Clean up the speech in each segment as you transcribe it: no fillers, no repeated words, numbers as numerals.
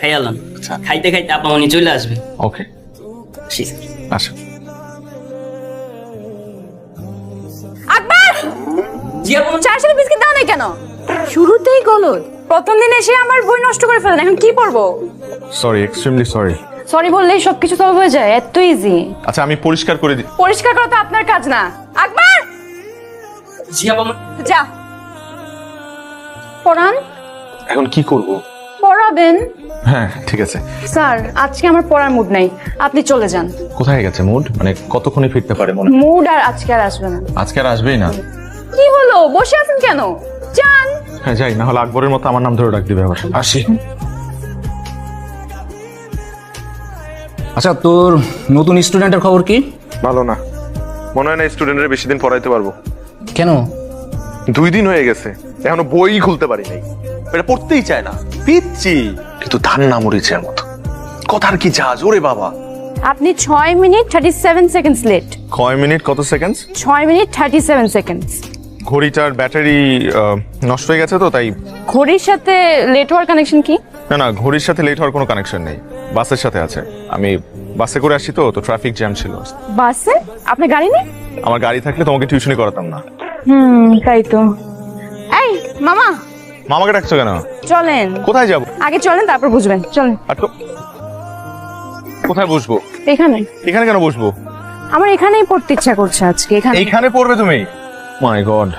খাইয়ালাম, খাইতে খাইতে আপা মনি চলে আসবে। ওকে আসো। আকবর, জি আপা। চার সালে বিস্কিট দাও না কেন? শুরুতেই গলদ। প্রথম দিন এসে আমার বই নষ্ট করে ফেলেন, এখন কি পড়বো? Sorry, extremely sorry. সরি বললেই সবকিছু সলভ হয়ে যায়, এত ইজি। আচ্ছা আমি পরিষ্কার করে দিই। পরিষ্কার করা তো আপনার কাজ না। আকবর, জি আপা। যা পড়ান। এখন কি করব? পড়াবেন? হ্যাঁ ঠিক আছে। স্যার, আজকে আমার পড়ার মুড নাই, আপনি চলে যান। কোথায় গেছে মুড? মানে কতক্ষণে ফিরতে পারে মনে হয়? মুড আর আজকে আর আসবে না। আজকে আর আসবেই না? কি হলো, বসে আছেন কেন? যান। হ্যাঁ যাই, না হলে আকবরের মতো আমার নাম ধরে ডাক দিবে আবার। আসি। আচ্ছা, তোর নতুন স্টুডেন্টের খবর কি? ভালো না, মনে হয় না স্টুডেন্টের বেশি দিন পড়াইতে পারবো। কেন? 2 দিন হয়ে গেছে, এখনো বই খুলতে পারি নাই। এটা পড়তেই চায় না, পিচ্ছি কিন্তু ধান না মরিচের মতো। কথার কি জাজ ওরে বাবা। আপনি 6 মিনিট 37 সেকেন্ডস লেট। 6 মিনিট কত সেকেন্ড? 6 minute 37 seconds. ঘড়িটার ব্যাটারি নষ্ট হয়ে গেছে তো তাই। ঘড়ির সাথে লেট হওয়ার কানেকশন কি? না না, ঘড়ির সাথে লেট হওয়ার কোনো কানেকশন নেই, বাসের সাথে আছে। আমি বাসে করে আসি তো ট্রাফিক জ্যাম ছিল। বাসে? আপনার গাড়ি নেই? আমার গাড়ি থাকলে তোমাকে টিউশনি করাতাম না। তাই তো। এই মামা, মামাকে ডাকছো কেন? চলেন। কোথায় যাব? আগে চলেন, তারপর বুঝবেন। চলেন। কোথায় বসবো? এখানে। এখানে কেন বসবো? আমার এখানেই পড়তে ইচ্ছা করছে আজকে। এখানে। এইখানে পড়বে তুমি? মাই গড।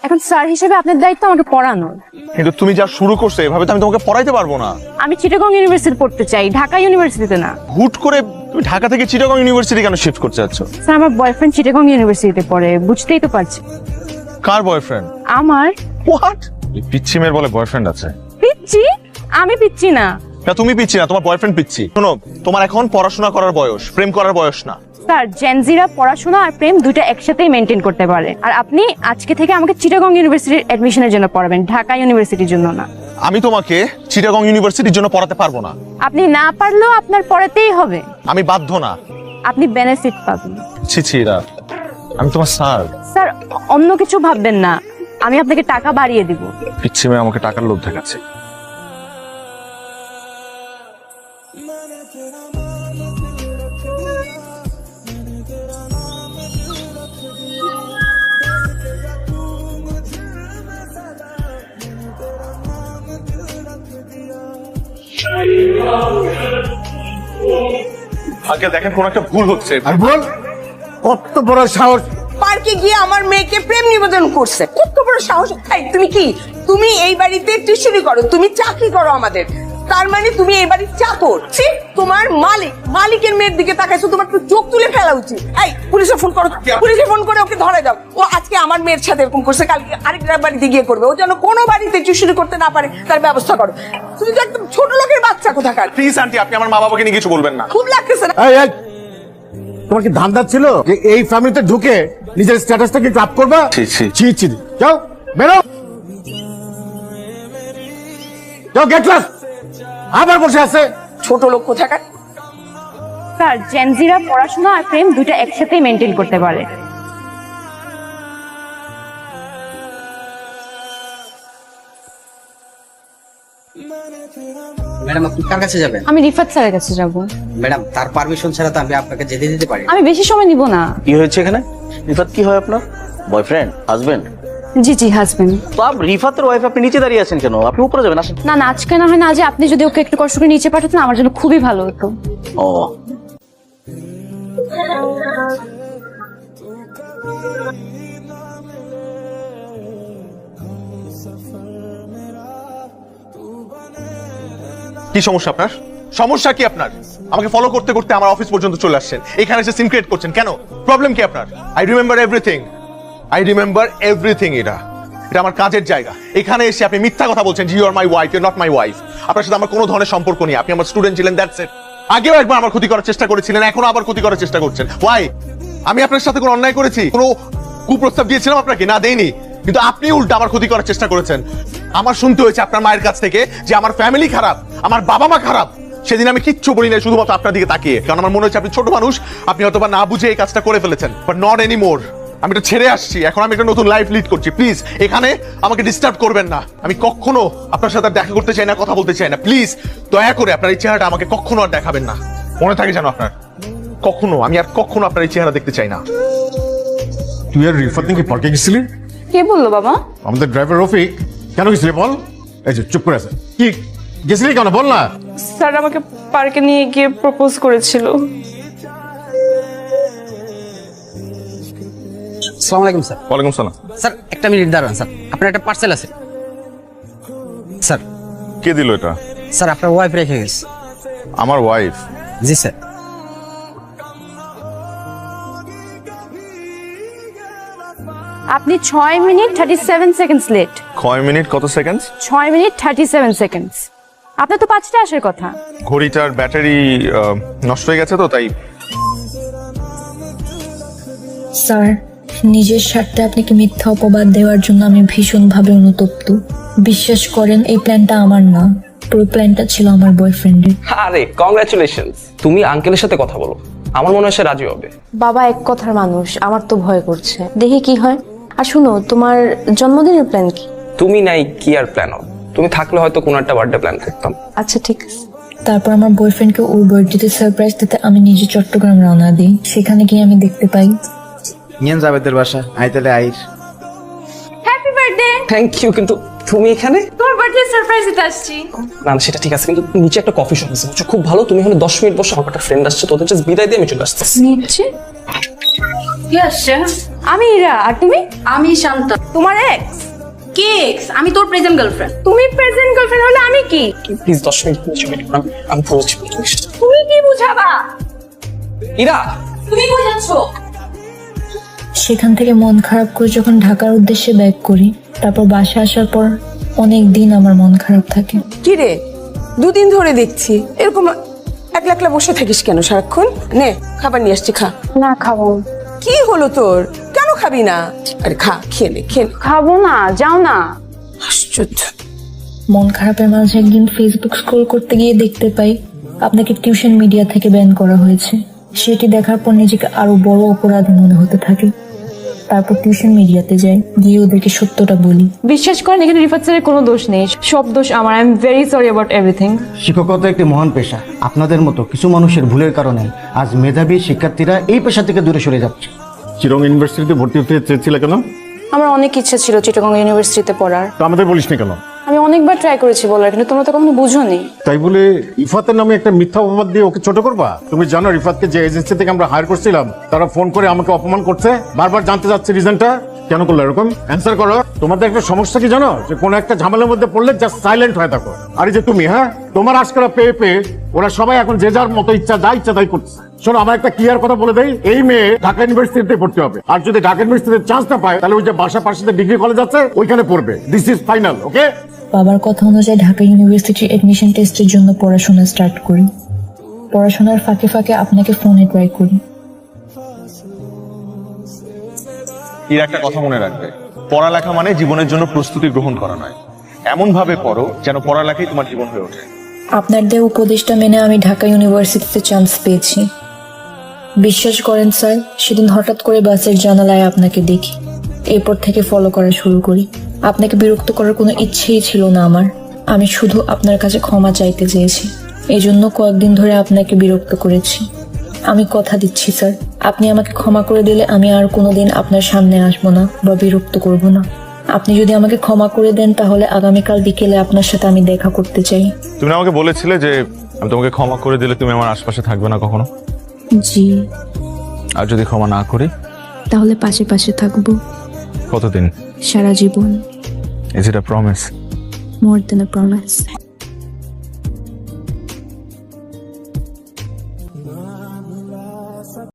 এখন স্যার হিসেবে আপনার দায়িত্ব আমাকে পড়ানোর। কিন্তু তুমি যা শুরু করছো এভাবে তো আমি তোমাকে পড়াইতে পারবো না। আমি চিটাগং ইউনিভার্সিটি পড়তে চাই, ঢাকা ইউনিভার্সিটিতে না। হুট করে তুমি ঢাকা থেকে চিটাগং ইউনিভার্সিটি কেন শিফট করতে যাচ্ছ? স্যার, আমার বয়ফ্রেন্ড চিটাগং ইউনিভার্সিটিতে পড়ে, বুঝতেই তো পারছি। কার বয়ফ্রেন্ড? আমার। হোয়াট? পিচ্ছি মেয়ের বলে বয়ফ্রেন্ড আছে? পিচ্ছি? আমি পিচ্ছি না। না তুমি পিচ্ছি না, তোমার বয়ফ্রেন্ড পিচ্ছি। শোনো, তোমার এখন পড়াশোনা করার বয়স, প্রেম করার বয়স না। স্যার, জেনজিরা পড়াশোনা আর প্রেম দুইটা একসাথেই মেনটেন করতে পারে। আর আপনি আজকে থেকে আমাকে চিটাগং ইউনিভার্সিটির অ্যাডমিশনের জন্য পড়াবেন, ঢাকা ইউনিভার্সিটির জন্য না। আমি তোমাকে চিটাগং ইউনিভার্সিটির জন্য পড়াতে পারবো না। আপনি না পারলেও আপনার পড়াতেই হবে। আমি বাধ্য না। আপনি বেনিফিট পাবেন। ছি রা, আমি তোমার স্যার। স্যার, অন্য কিছু ভাববেন না, আমি আপনাকে টাকা বাড়িয়ে দিব। পিচ্ছি মেয়ে আমাকে টাকার লোভ দেখাচ্ছে। আগে দেখেন কোন একটা ভুল হচ্ছে। আর বল, কত বড় সাহস! পার্কে গিয়ে আমার মেয়েকে প্রেম নিবেদন করছে, কত বড় সাহস! এই তুমি কি, তুমি এই বাড়িতে টিউশনি করো, তুমি চাকরি করো আমাদের, তার মানে তুমি এই বাড়ির চাকর? তোমার মালিকের মেয়ের দিকে তাকাইছো, তোমার তো চোখ তুলে ফেলা উচিত। এই পুলিশে ফোন করো, পুলিশে ফোন করে ওকে ধরে দাও। ও আজকে আমার মেয়ের সাথে এরকম করছে, কালকে আরেকটা বাড়িতে গিয়ে করবে। ও যেন কোনো বাড়িতে টিউশনি করতে না পারে তার ব্যবস্থা করো। তুমি তো একদম ছোট লোকের বাচ্চা কোথাকার। প্লিজ আন্টি, আপনি আমার মা বাবাকে নিয়ে কিছু বলবেন না। খুব লাগতেছে না? এই, এই, তোমার কি ধান্দা ছিল যে এই ফ্যামিলিতে ঢুকে নিজের স্ট্যাটাসটাকে একটু আপ করবা? ছি, ছি। ছি ছি, যাও বেরো, যাও গেট ক্লাস। আবার বসে আছে ছোট লোক কোথাকার। স্যার, জেনজিরা পড়াশোনা আর প্রেম দুইটা একসাথেই মেনটেন করতে পারে। ম্যাডাম, আপনি কার কাছে যাবেন? আমি রিফাত স্যারের কাছে যাব। ম্যাডাম, তার পারমিশন ছাড়া তো আমি আপনাকে যেতে দিতে পারি না। আমি বেশি সময় নিব না। কি হয়েছে এখানে? রিফাত কি হয় আপনার? বয়ফ্রেন্ড? হাজবেন্ড? জি জি, হাজবেন্ড। তো আপনি রিফাতের ওয়াইফ, আপনি নিচে দাঁড়িয়ে আছেন কেন? আপনি উপরে যাবেন, আসেন। না না, আজকে না হয় না, আজ আপনি যদি ওকে একটু কষ্ট করে নিচে পাঠাতেন আমার জন্য খুবই ভালো হতো। ও কি সমস্যা আপনার? সমস্যা কি আপনার? আমাকে ফলো করতে করতে আমার অফিস পর্যন্ত চলে আসছেন, এখানে এসে সিন ক্রিয়েট করছেন কেন? প্রবলেম কি আপনার? I remember everything. এটা আমার কাজের জায়গা। এখানে এসে আপনি মিথ্যা কথা বলছেন, you are my wife, you are not my wife. আপনার সাথে আমার কোনো ধরনের সম্পর্ক নেই। আপনি আমার স্টুডেন্ট ছিলেন, দ্যাটস ইট। আগেও একবার আমার ক্ষতি করার চেষ্টা করেছিলেন, এখনো আবার ক্ষতি করার চেষ্টা করছেন। ওয়াই? আমি আপনার সাথে কোনো অন্যায় করেছি? কোনো কুপ্রস্তাব দিয়েছিলাম আপনাকে? না, দেইনি। কিন্তু আপনি উল্টা আমার ক্ষতি করার চেষ্টা করেছেন। আমার শুনতে হয়েছে আপনার মায়ের কাছ থেকে যে আমার ফ্যামিলি খারাপ, আমার বাবা মা খারাপ। সেদিন আমি কিচ্ছু বলি না, শুধুমাত্র আপনার দিকে তাকিয়ে, কারণ আমার মনে হচ্ছে আপনি ছোট মানুষ, আপনি হয়তো বা না বুঝে এই কাজটা করে ফেলেছেন। But not anymore. আমি এটা ছেড়ে আসছি, এখন আমি একটা নতুন লাইফ লিড করছি। প্লিজ এখানে আমাকে ডিস্টার্ব করবেন না। আমি কখনো আপনার সাথে আর দেখা করতে চাই না, কথা বলতে চাই না। প্লিজ দয়া করে আপনার এই চেহারাটা আমাকে কখনো আর দেখাবেন না, মনে থাকে যেন আপনার। কখনো আমি আর কখনো আপনার এই চেহারা দেখতে চাই না। তুই আর রিফাত নাকি পার্কে গেছিলি? কে বললো বাবা? আমাদের ড্রাইভার রফিক। কেন গেছিলি বল? এই যে চুপ করে আছে, কি গেছিলি কেন বল না? স্যার আমাকে পার্কে নিয়ে গিয়ে প্রপোজ করেছিল। আসসালামু আলাইকুম স্যার। ওয়ালাইকুম সালাম। স্যার একটা মিনিট দাঁড়ান স্যার, আপনার একটা পার্সেল আছে। স্যার কে দিল এটা? স্যার আপনার ওয়াইফ রেখে গেছে। আমার ওয়াইফ? জি স্যার। আপনি 6 মিনিট 37 সেকেন্ডস লেট। 6 মিনিট কত সেকেন্ড? 6 minute 37 seconds. আপনার তো 5টা আসার কথা। ঘড়িটার ব্যাটারি নষ্ট হয়ে গেছে তো তাই। স্যার, নিজের স্বার্থে আপনাকে মিথ্যা অপবাদ দেওয়ার জন্য আমি ভীষণভাবে অনুতপ্ত। বিশ্বাস করেন এই প্ল্যানটা আমার না, পুরো প্ল্যানটা ছিল আমার বয়ফ্রেন্ডের। আরে কংগ্রাচুলেশনস, তুমি আঙ্কেলের সাথে কথা বলো, আমার মনে হয় সে রাজি হবে। বাবা এক কথার মানুষ, আমার তো ভয় করছে, দেখি কি হয়। আর শুনো, তোমার জন্মদিনের প্ল্যান কি? তুমি নাই কি আর প্ল্যান হবে? তুমি থাকলে হয়তো কোনো একটা বার্থডে প্ল্যান করতাম। আচ্ছা ঠিক আছে। তারপর আমার বয়ফ্রেন্ডকে ওর বার্থডেতে সারপ্রাইজ দিতে আমি নিজে চট্টগ্রাম রওনা দিই। সেখানে গিয়ে আমি দেখতে পাই নিয়েন যাবেদের বাসা আইতালে আইর। Happy birthday. থ্যাংক ইউ, কিন্তু তুমি এখানে? তোমার বার্থডে সারপ্রাইজ দিতে আসছি। না না, সেটা ঠিক আছে, কিন্তু নিচে একটা কফি শপ আছে, বুঝছো? খুব ভালো, তুমি হলে 10 মিনিট বসে, আমার একটা ফ্রেন্ড আসছে, তোদের জাস্ট বিদায় দিয়ে আমি চলে আসতেছি। নিচে কে আসছে? আমি ইরা। আর তুমি? আমি শান্ত। তোমার এক্স? কে এক্স? আমি তোর প্রেজেন্ট গার্লফ্রেন্ড। তুমি প্রেজেন্ট গার্লফ্রেন্ড হলে আমি কি? প্লিজ 10 মিনিট নিচে ওয়েট করো, আমি পৌঁছছি। তুমি কি বুঝাবা? ইরা, তুমি বোঝাচ্ছ? সেখান থেকে মন খারাপ করে যখন ঢাকার উদ্দেশ্যে ব্যাক করি, তারপর বাসা আসার পর অনেক দিন আমার মন খারাপ থাকে। কি রে, দুদিন ধরে দেখছি এরকম একলা একলা বসে থাকিস কেন সারাক্ষণ? নে খাবার নিয়ে আসছি, খা। না খাবো। কি হলো তোর, কেন খাবি না? আরে খা, খেয়ে নে, খেয়ে নে। খাবো না, যাও না। আশ্চর্য। মন খারাপের মাঝে একদিন ফেসবুক স্ক্রল করতে গিয়ে দেখতে পাই আপনাকে টিউশন মিডিয়া থেকে ব্যান করা হয়েছে। সেটি দেখার পর নিজেকে আরো বড় অপরাধী মনে হতে থাকে। তারপর টিউশন মিডিয়াতে যাই, গিয়ে ওদেরকে সত্যটা বলি। বিশ্বাস করেন এখানে রিফাত স্যারের কোনো দোষ নেই, সব দোষ আমার। I am very sorry about everything. শিক্ষকতা একটি মহান পেশা। আপনাদের মতো কিছু মানুষের ভুলের কারণে আজ মেধাবী শিক্ষার্থীরা এই পেশা থেকে দূরে সরে যাচ্ছে। চিরং ইউনিভার্সিটিতে ভর্তি হতে চেয়েছিলে কেন? আমার অনেক ইচ্ছা ছিল চিটাগং ইউনিভার্সিটিতে পড়ার। তো আমাদের বলিস না কেন? আমি অনেকবার ট্রাই করেছি বলার, কিন্তু তোমরা তো কখনো বুঝোনি। তাই বলে ইফাতের নামে একটা মিথ্যা অপবাদ দিয়ে ওকে ছোট করবা? তুমি জানো রিফাতকে যে এজেন্সি থেকে আমরা হায়ার করছিলাম তারা ফোন করে আমাকে অপমান করছে, বারবার জানতে যাচ্ছে রিজনটা। কেন করলো এরকম? অ্যান্সার করো। তোমাদের একটা সমস্যা কি জানো, যে কোনো একটা ঝামেলার মধ্যে পড়লে জাস্ট সাইলেন্ট হয়ে থাকো। আর এই যে তুমি, হ্যাঁ, তোমার আজকাল পেয়ে পেয়ে ওরা সবাই এখন যে যার মতো ইচ্ছা তাই করছে। শোনো, আমার একটা ক্লিয়ার কথা বলে দেই, এই মেয়ে ঢাকা ইউনিভার্সিটিতে পড়তে হবে, আর যদি ঢাকা ইউনিভার্সিটিতে চান্স না পায় তাহলে ওই যে বাসা পাশে ডিগ্রি কলেজ আছে ওইখানে পড়বে। দিস ইজ ফাইনাল, ওকে? বাবার কথা অনুযায়ী ঢাকা ইউনিভার্সিটির এডমিশন টেস্টের জন্য পড়াশোনা স্টার্ট করি। পড়াশোনার ফাঁকে ফাঁকে আপনাকে ফোনে ট্রাই করি। এর একটা কথা মনে রাখবে, পড়ালেখা মানে জীবনের জন্য প্রস্তুতি গ্রহণ করা নয়। এমন ভাবে পড়ো যেন পড়ালেখাই তোমার জীবন হয়ে ওঠে। আপনার দেওয়া উপদেশটা মেনে আমি ঢাকা ইউনিভার্সিটিতে চান্স পেয়েছি। বিশ্বাস করেন স্যার, সেদিন হঠাৎ করে বাসের জানালায় আপনাকে দেখি। এরপর থেকে ফলো করা শুরু করি। আপনাকে বিরক্ত করার কোনো ইচ্ছেই ছিল না আমার। আমি শুধু আপনার কাছে ক্ষমা চাইতে চেয়েছি। এই জন্য কয়েকদিন ধরে আপনাকে বিরক্ত করেছি। আমি কথা দিচ্ছি স্যার, আপনি আমাকে ক্ষমা করে দিলে আমি আর কোনোদিন আপনার সামনে আসবো না বা বিরক্ত করব না। আপনি যদি আমাকে ক্ষমা করে দেন তাহলে আগামীকাল বিকেলে আপনার সাথে আমি দেখা করতে চাই। তুমি আমাকে বলেছিলে যে আমি তোমাকে ক্ষমা করে দিলে তুমি আমার আশপাশে থাকবে না কখনো। জি। আর যদি ক্ষমা না করি? তাহলে পাশে পাশে থাকবো। কতদিন? সারা জীবন। Is it a promise? More than a promise.